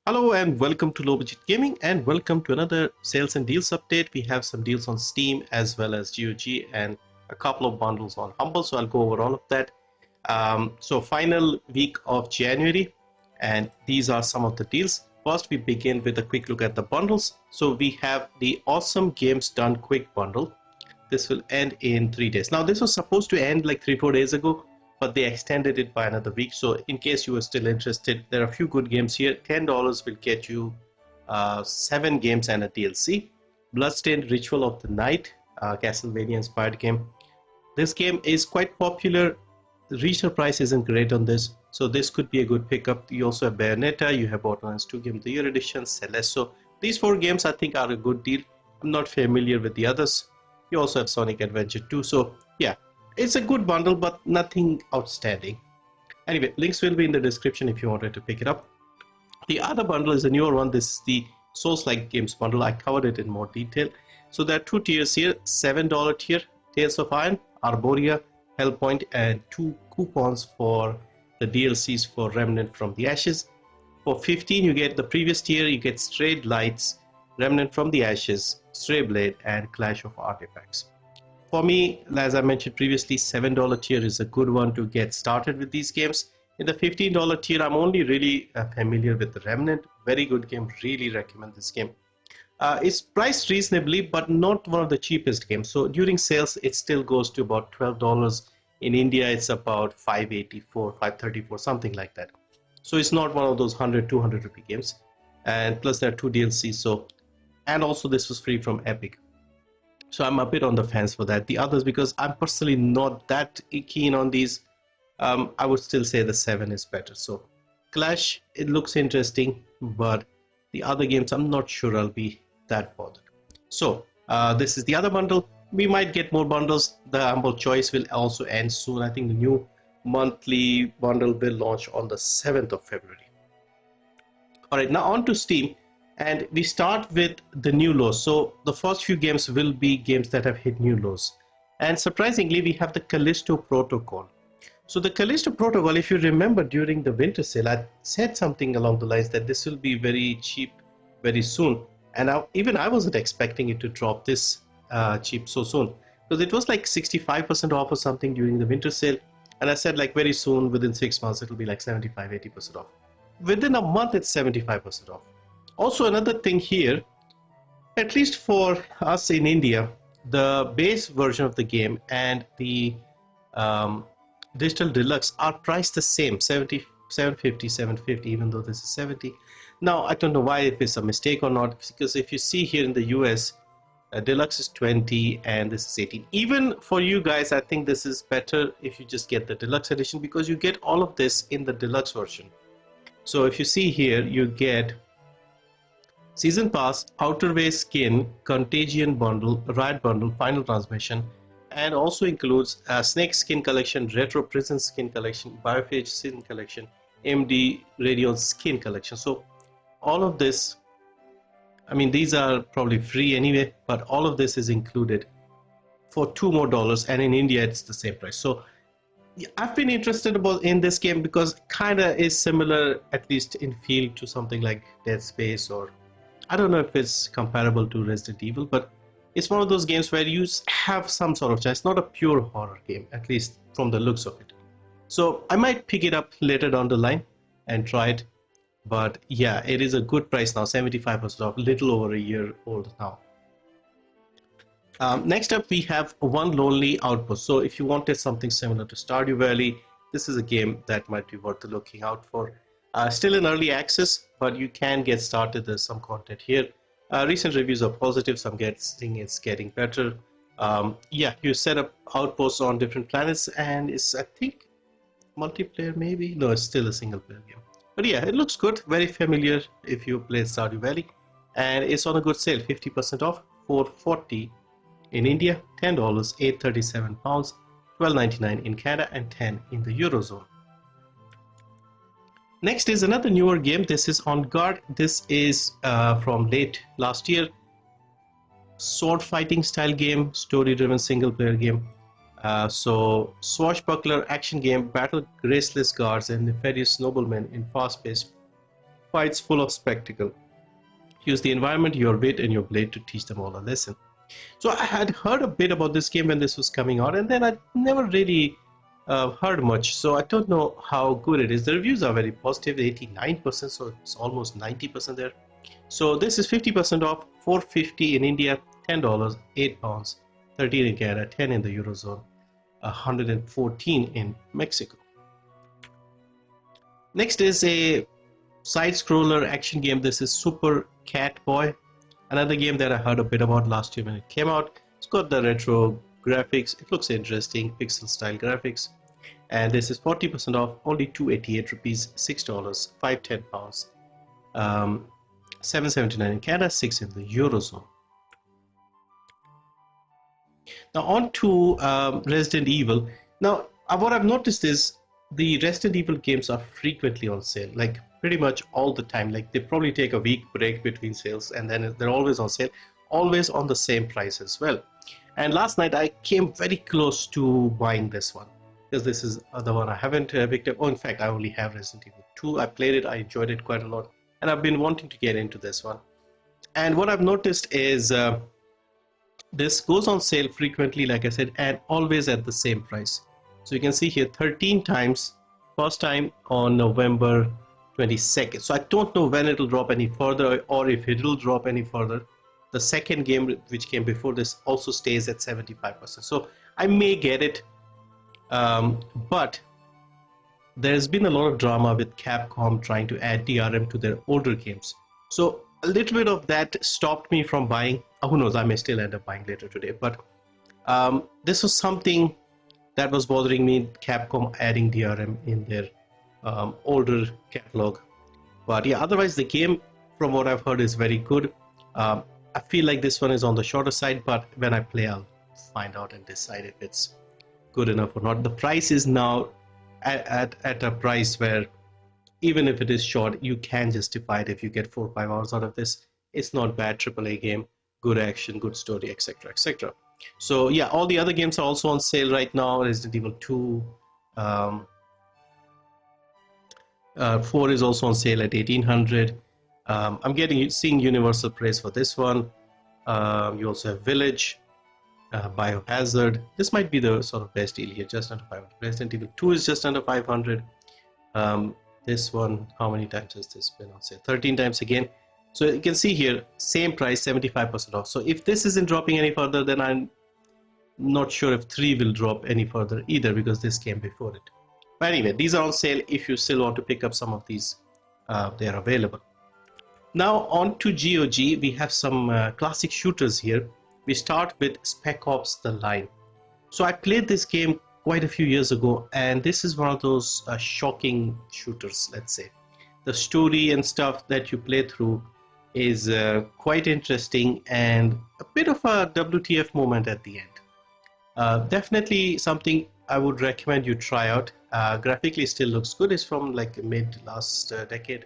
Hello and welcome to Low Budget Gaming and welcome to another sales and deals update. We have some deals on Steam as well as GOG and a couple of bundles on Humble, so I'll go over all of that. So final week of January, and these are some of the deals. First, we begin with a quick look at the bundles. So we have the Awesome Games Done Quick bundle. This will end in 3 days. Now this was supposed to end like 3-4 days ago, but they extended it by another week. So in case you were still interested, there are a few good games here. $10 will get you 7 games and a DLC. Bloodstained Ritual of the Night, Castlevania inspired game. This game is quite popular. The retail price isn't great on this, so this could be a good pickup. You also have Bayonetta, you have Borderlands 2 Game of the Year edition, Celeste. So these 4 games I think are a good deal. I'm not familiar with the others. You also have Sonic Adventure 2. So yeah, it's a good bundle, but nothing outstanding. Anyway, links will be in the description if you wanted to pick it up. The other bundle is a newer one. This is the Souls-like games bundle. I covered it in more detail. So there are 2 tiers here. $7 tier, Tales of Iron, Arborea, Hellpoint, and 2 coupons for the DLCs for Remnant from the Ashes. For $15, you get the previous tier. You get Strayed Lights, Remnant from the Ashes, Stray Blade, and Clash of Artifacts. For me, as I mentioned previously, $7 tier is a good one to get started with these games. In the $15 tier, I'm only really familiar with the Remnant. Very good game, really recommend this game. It's priced reasonably, but not one of the cheapest games. So during sales, it still goes to about $12. In India, it's about $584, $534, something like that. So it's not one of those 100, 200 rupee games. And plus there are 2 DLCs. And also this was free from Epic. So I'm a bit on the fence for that. The others, because I'm personally not that keen on these, I would still say the 7 is better. So Clash, it looks interesting, but the other games, I'm not sure I'll be that bothered. So this is the other bundle. We might get more bundles. The Humble Choice will also end soon. I think the new monthly bundle will launch on the 7th of February. All right, now on to Steam. And we start with the new lows. So the first few games will be games that have hit new lows. And surprisingly, we have the Callisto Protocol. So the Callisto Protocol, if you remember during the winter sale, I said something along the lines that this will be very cheap very soon. And even I wasn't expecting it to drop this cheap so soon. Because it was like 65% off or something during the winter sale. And I said like very soon, within 6 months, it will be like 75, 80% off. Within a month, it's 75% off. Also, another thing here, at least for us in India, the base version of the game and the digital deluxe are priced the same, 70, 750, 750, even though this is 70. Now, I don't know why, if it's a mistake or not, because if you see here in the US, deluxe is 20 and this is 18. Even for you guys, I think this is better if you just get the deluxe edition, because you get all of this in the deluxe version. So if you see here, you get Season Pass, Outerwear Skin, Contagion Bundle, Riot Bundle, Final Transmission, and also includes Snake Skin Collection, Retro Prison Skin Collection, Biophage Skin Collection, MD Radeon Skin Collection. So all of this, I mean, these are probably free anyway, but all of this is included for $2 more, and in India it's the same price. So I've been interested in this game because it kind of is similar, at least in feel, to something like Dead Space, or I don't know if it's comparable to Resident Evil, but it's one of those games where you have some sort of chance. It's not a pure horror game, at least from the looks of it. So I might pick it up later down the line and try it. But yeah, it is a good price now, 75% off, little over a year old now. Next up, we have One Lonely Outpost. So if you wanted something similar to Stardew Valley, this is a game that might be worth looking out for. Still in early access, but you can get started. There's some content here. Recent reviews are positive, so I'm guessing it's getting better. Yeah, you set up outposts on different planets, and it's, I think, multiplayer maybe? No, it's still a single player game. But yeah, it looks good, very familiar if you play Stardew Valley. And it's on a good sale, 50% off, $440 in India, $10, £837, $12.99 in Canada, and $10 in the Eurozone. Next is another newer game. This is On Guard. This is from late last year. Sword fighting style game, story driven single player game. So swashbuckler action game, battle graceless guards and nefarious noblemen in fast-paced fights full of spectacle. Use the environment, your wit, and your blade to teach them all a lesson. So I had heard a bit about this game when this was coming out, and then I never really heard much. So I don't know how good it is. The reviews are very positive, 89%, so it's almost 90% there. So this is 50% off, $4.50 in India, $10, £8, 13 in Canada, 10 in the Eurozone, 114 in Mexico. Next is a side-scroller action game. This is Super Cat Boy, another game that I heard a bit about last year when it came out. It's got the retro graphics. It looks interesting, pixel style graphics. And this is 40% off, only 288 rupees, $6, £510, 779 in Canada, 6 in the Eurozone. Now on to Resident Evil. Now what I've noticed is the Resident Evil games are frequently on sale, like pretty much all the time. Like they probably take a week break between sales, and then they're always on sale, always on the same price as well. And last night I came very close to buying this one, because this is the one I haven't picked up. Oh, in fact, I only have Resident Evil 2. I played it, I enjoyed it quite a lot, and I've been wanting to get into this one. And what I've noticed is this goes on sale frequently, like I said, and always at the same price. So you can see here 13 times, first time on November 22nd. So I don't know when it'll drop any further, or if it'll drop any further. The second game, which came before this, also stays at 75%. So I may get it, but there's been a lot of drama with Capcom trying to add DRM to their older games. So a little bit of that stopped me from buying. Who knows, I may still end up buying later today. But this was something that was bothering me, Capcom adding DRM in their older catalog. But yeah, otherwise the game, from what I've heard, is very good. I feel like this one is on the shorter side, but when I play, I'll find out and decide if it's good enough or not. The price is now at a price where even if it is short, you can justify it if you get 4 or 5 hours out of this. It's not bad AAA game, good action, good story, etc., etc. So yeah, all the other games are also on sale right now. Resident Evil 2, 4 is also on sale at 1800. I'm seeing universal praise for this one. You also have Village, Biohazard. This might be the sort of best deal here, just under 500. Resident Evil 2 is just under 500. This one, how many times has this been on sale? 13 times again. So you can see here, same price, 75% off. So if this isn't dropping any further, then I'm not sure if 3 will drop any further either, because this came before it. But anyway, these are on sale. If you still want to pick up some of these, they are available. Now on to GOG, we have some classic shooters here. We start with Spec Ops: The Line. So I played this game quite a few years ago, and this is one of those shocking shooters, let's say. The story and stuff that you play through is quite interesting, and a bit of a WTF moment at the end. Definitely something I would recommend you try out. Graphically still looks good. It's from like mid last decade,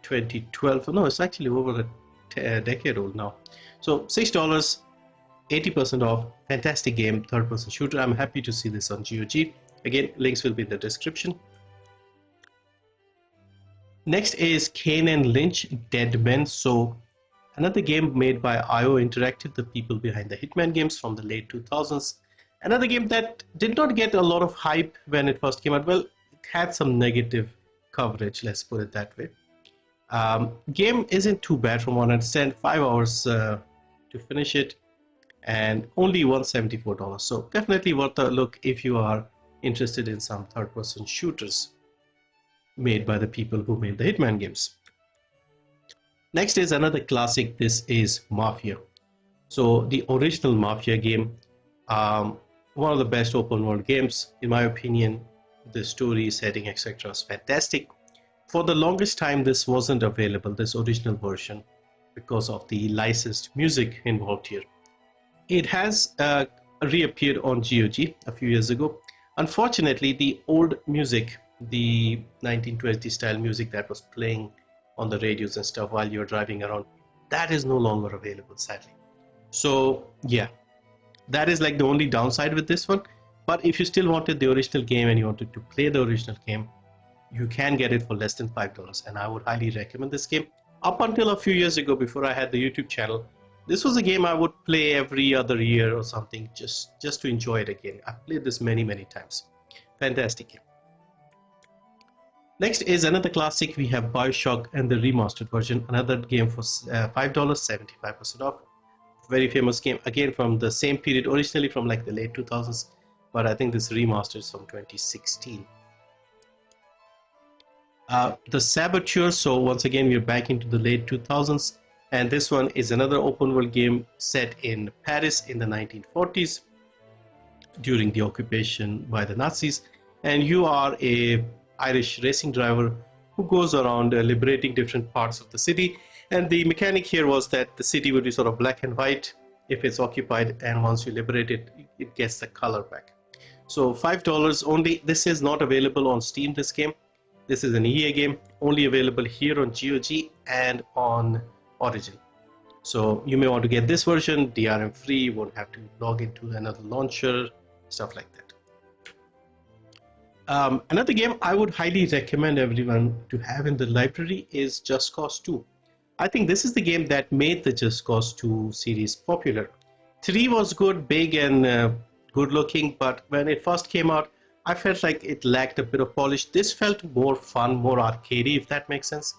2012. No, it's actually over a decade old now. So $6, 80% off. Fantastic game, third-person shooter. I'm happy to see this on GOG. Again, links will be in the description. Next is Kane and Lynch, Dead Men. So another game made by IO Interactive, the people behind the Hitman games from the late 2000s. Another game that did not get a lot of hype when it first came out. Well, it had some negative coverage, let's put it that way. Game isn't too bad from what I understand. 5 hours to finish it, and only $174. So definitely worth a look if you are interested in some third-person shooters made by the people who made the Hitman games. Next is another classic. This is Mafia. So the original Mafia game, one of the best open world games in my opinion. The story, setting, etc. is fantastic. For the longest time this wasn't available, this original version, because of the licensed music involved here. It has reappeared on GOG a few years ago. Unfortunately, the old music, the 1920s style music that was playing on the radios and stuff while you're driving around, that is no longer available, sadly. So yeah, that is like the only downside with this one. But if you still wanted the original game and you wanted to play the original game, you can get it for less than $5, and I would highly recommend this game. Up until a few years ago, before I had the YouTube channel, this was a game I would play every other year or something, just to enjoy it again. I've played this many times. Fantastic game. Next is another classic. We have BioShock and the remastered version, another game for $5, 75% off. Very famous game, again from the same period, originally from like the late 2000s, but I think this remaster is from 2016. The Saboteur, so once again we're back into the late 2000s, and this one is another open world game set in Paris in the 1940s during the occupation by the Nazis, and you are a Irish racing driver who goes around liberating different parts of the city. And the mechanic here was that the city would be sort of black and white if it's occupied, and once you liberate it, it gets the color back. So $5 only. This is not available on Steam, this game. This is an EA game, only available here on GOG and on Origin. So you may want to get this version, DRM-free, you won't have to log into another launcher, stuff like that. Another game I would highly recommend everyone to have in the library is Just Cause 2. I think this is the game that made the Just Cause 2 series popular. 3 was good, big and good looking, but when it first came out, I felt like it lacked a bit of polish. This felt more fun, more arcadey, if that makes sense.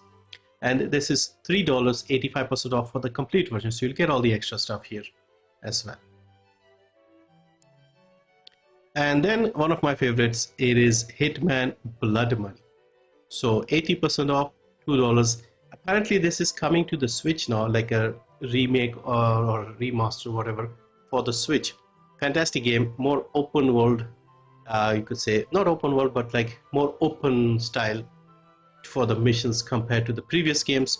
And this is $3, 85% off for the complete version, so you'll get all the extra stuff here as well. And then one of my favorites, it is Hitman Blood Money. So 80% off, $2. Apparently this is coming to the Switch now, like a remake or remaster, whatever, for the Switch. Fantastic game, more open world, you could say, not open world, but like more open style for the missions compared to the previous games.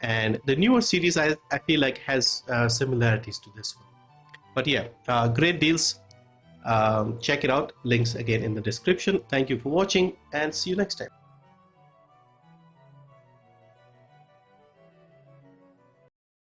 And the newer series, I feel like has similarities to this one. But yeah, great deals. Check it out. Links again in the description. Thank you for watching, and see you next time.